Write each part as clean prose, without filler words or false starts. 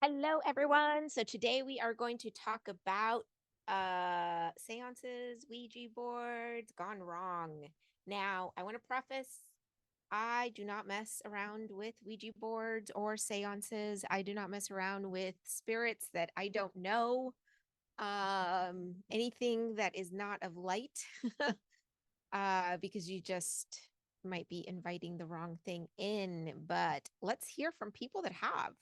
Hello, everyone. So today we are going to talk about seances, Ouija boards gone wrong. Now, I want to preface I do not mess around with Ouija boards or seances. I do not mess around with spirits that I don't know. Anything that is not of light, because you just might be inviting the wrong thing in. But let's hear from people that have.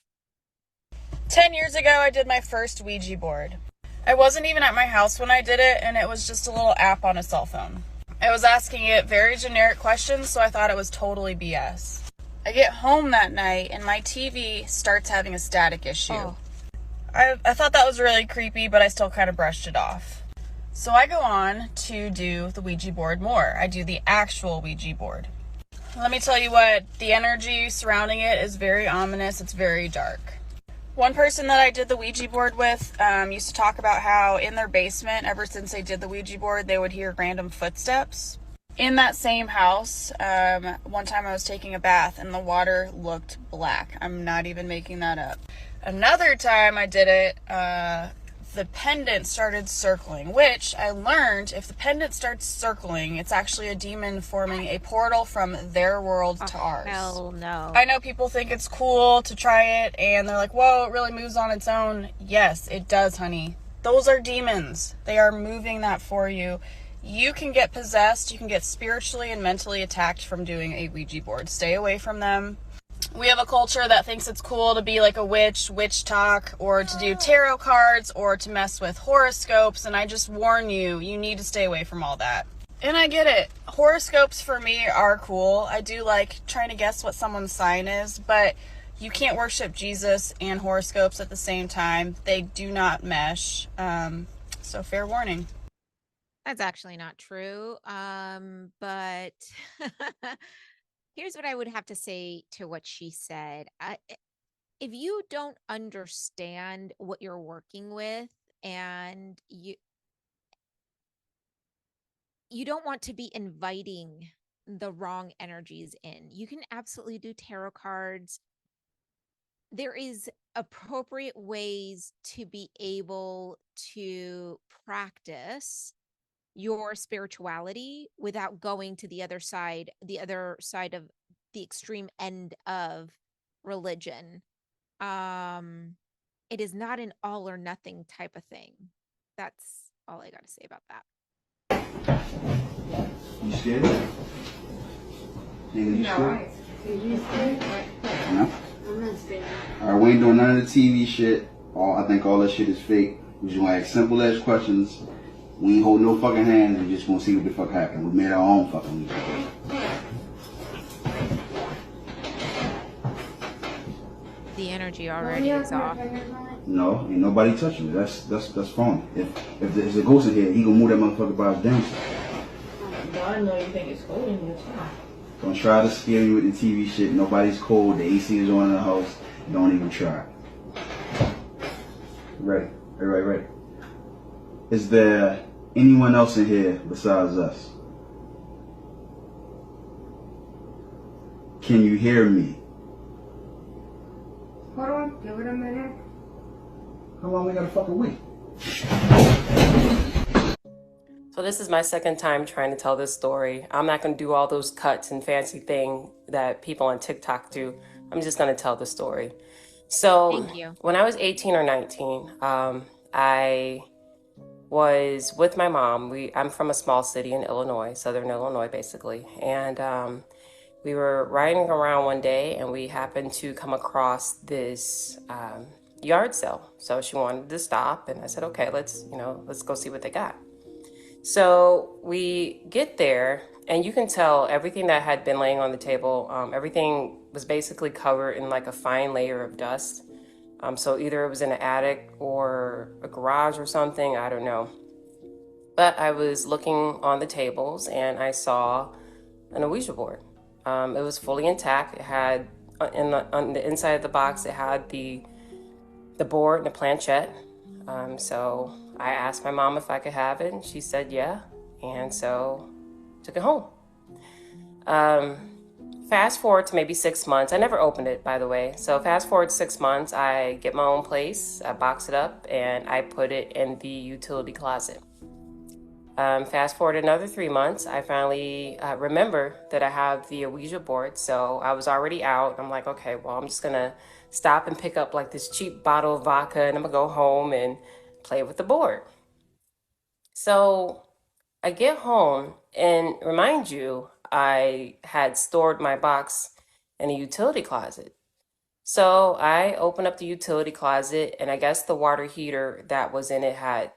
10 years ago, I did my first Ouija board. I wasn't even at my house when I did it, and it was just a little app on a cell phone. I was asking it very generic questions, so I thought it was totally BS. I get home that night, and my TV starts having a static issue. Oh, I thought that was really creepy, but I still kind of brushed it off. So I go on to do the Ouija board more. I do the actual Ouija board. Let me tell you what, the energy surrounding it is very ominous. It's very dark. One person that I did the Ouija board with used to talk about how in their basement, ever since they did the Ouija board, they would hear random footsteps. In that same house, one time I was taking a bath and the water looked black. I'm not even making that up. Another time I did it, the pendant started circling, which I learned if the pendant starts circling, it's actually a demon forming a portal from their world to ours. hell no. I know people think it's cool to try it and they're like, whoa, it really moves on its own. Yes, it does, honey. Those are demons. They are moving that for you. You can get possessed. You can get spiritually and mentally attacked from doing a Ouija board. Stay away from them. We have a culture that thinks it's cool to be like a witch talk, or to do tarot cards, or to mess with horoscopes, and I just warn you, you need to stay away from all that. And I get it. Horoscopes for me are cool. I do like trying to guess what someone's sign is, but you can't worship Jesus and horoscopes at the same time. They do not mesh. So fair warning. That's actually not true. But here's what I would have to say to what she said. If you don't understand what you're working with and you don't want to be inviting the wrong energies in, you can absolutely do tarot cards. There is appropriate ways to be able to practice your spirituality without going to the other side of the extreme end of religion. Um, it is not an all or nothing type of thing. That's all I got to say about that. You scared? Nigga, you scared? You scared? No? I'm not scared. Alright, we ain't doing none of the TV shit. I think all that shit is fake. We just gonna ask simple ass questions. We ain't hold no fucking hands. We just gonna see what the fuck happened. We made our own fucking music. The energy already is off. No, ain't nobody touching me. That's phony. If there's a ghost in here, he gonna move that motherfucker by his damn self. I know you think it's cold in here. Don't try to scare me with the TV shit. Nobody's cold. The AC is on in the house. Don't even try. Ready. Everybody ready? Is there anyone else in here besides us? Can you hear me? Hold on, give it a minute. How long we gotta fucking wait? So this is my second time trying to tell this story. I'm not going to do all those cuts and fancy thing that people on TikTok do. I'm just going to tell the story. So Thank you. when I was 18 or 19, I was with my mom. I'm from a small city in Illinois, Southern Illinois, basically. And we were riding around one day and we happened to come across this yard sale. So she wanted to stop and I said, okay, let's go see what they got. So we get there, and you can tell everything that had been laying on the table, everything was basically covered in like a fine layer of dust. So either it was in an attic or a garage or something, I don't know. But I was looking on the tables, and I saw an Ouija board. It was fully intact. It had, on the inside of the box, it had the board and the planchette. So I asked my mom if I could have it, and she said yeah, and so took it home. fast forward to maybe 6 months. I never opened it, by the way. So fast forward 6 months, I get my own place, I box it up, and I put it in the utility closet. Fast forward another 3 months, I finally remember that I have the Ouija board. So I was already out. I'm like, okay, well, I'm just gonna stop and pick up like this cheap bottle of vodka, and I'm gonna go home and play with the board. So I get home, and remind you, I had stored my box in a utility closet. So I opened up the utility closet, and I guess the water heater that was in it had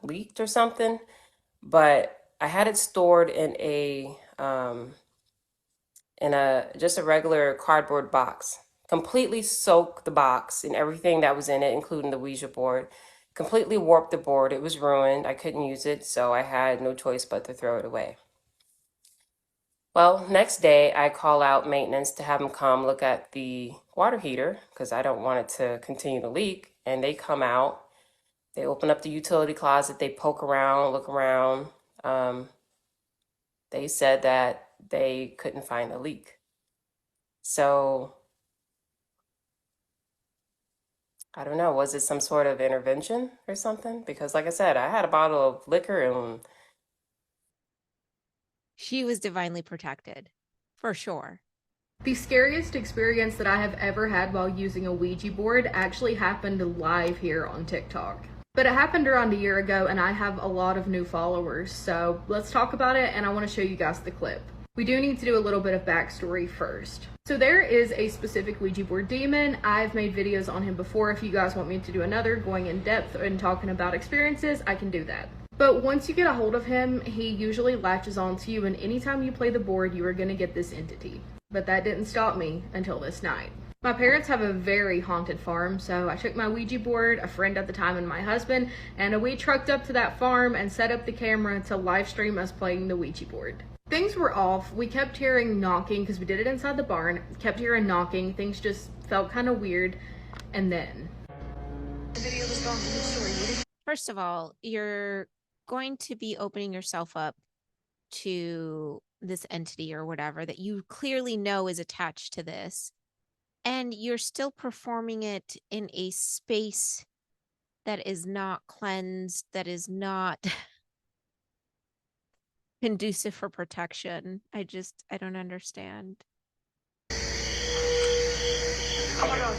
leaked or something. But I had it stored in a just a regular cardboard box. Completely soaked the box and everything that was in it, including the Ouija board. Completely warped the board. It was ruined. I couldn't use it, so I had no choice but to throw it away. Well, next day I call out maintenance to have them come look at the water heater because I don't want it to continue to leak. And they come out, they open up the utility closet, they poke around, look around. They said that they couldn't find a leak. So I don't know, was it some sort of intervention or something? Because like I said, I had a bottle of liquor and She was divinely protected, for sure. The scariest experience that I have ever had while using a Ouija board actually happened live here on TikTok. But it happened around a year ago and I have a lot of new followers, so let's talk about it and I want to show you guys the clip. We do need to do a little bit of backstory first. So there is a specific Ouija board demon. I've made videos on him before. If you guys want me to do another going in depth and talking about experiences, I can do that. But once you get a hold of him, he usually latches onto you, and anytime you play the board, you are going to get this entity. But that didn't stop me until this night. My parents have a very haunted farm, so I took my Ouija board, a friend at the time, and my husband, and we trucked up to that farm and set up the camera to live stream us playing the Ouija board. Things were off. We kept hearing knocking because we did it inside the barn. Kept hearing knocking. Things just felt kind of weird. And then the video was gone. First of all, you're going to be opening yourself up to this entity or whatever that you clearly know is attached to this, and you're still performing it in a space that is not cleansed, that is not conducive for protection. I don't understand. Oh my god.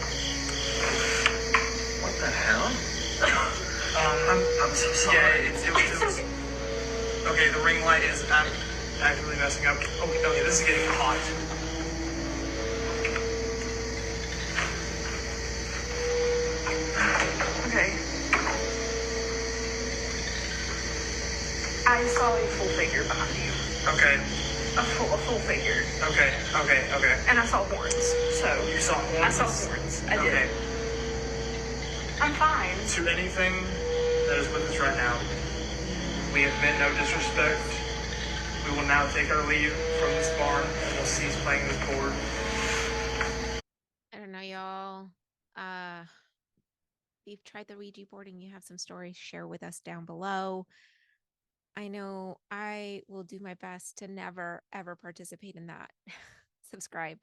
What the hell? I'm so sorry. Yeah, it was. Okay, the ring light is actively messing up. Okay, this is getting hot. Okay. I saw a full figure behind you. Okay. A full figure. Okay. And I saw horns. So You saw horns? I saw horns. I did. Okay. I'm fine. To anything that is with us right now, we have meant no disrespect. We will now take our leave from this barn and we'll cease playing this board. I don't know, y'all. If you've tried the Ouija board and you have some stories, share with us down below. I know I will do my best to never, ever participate in that. Subscribe.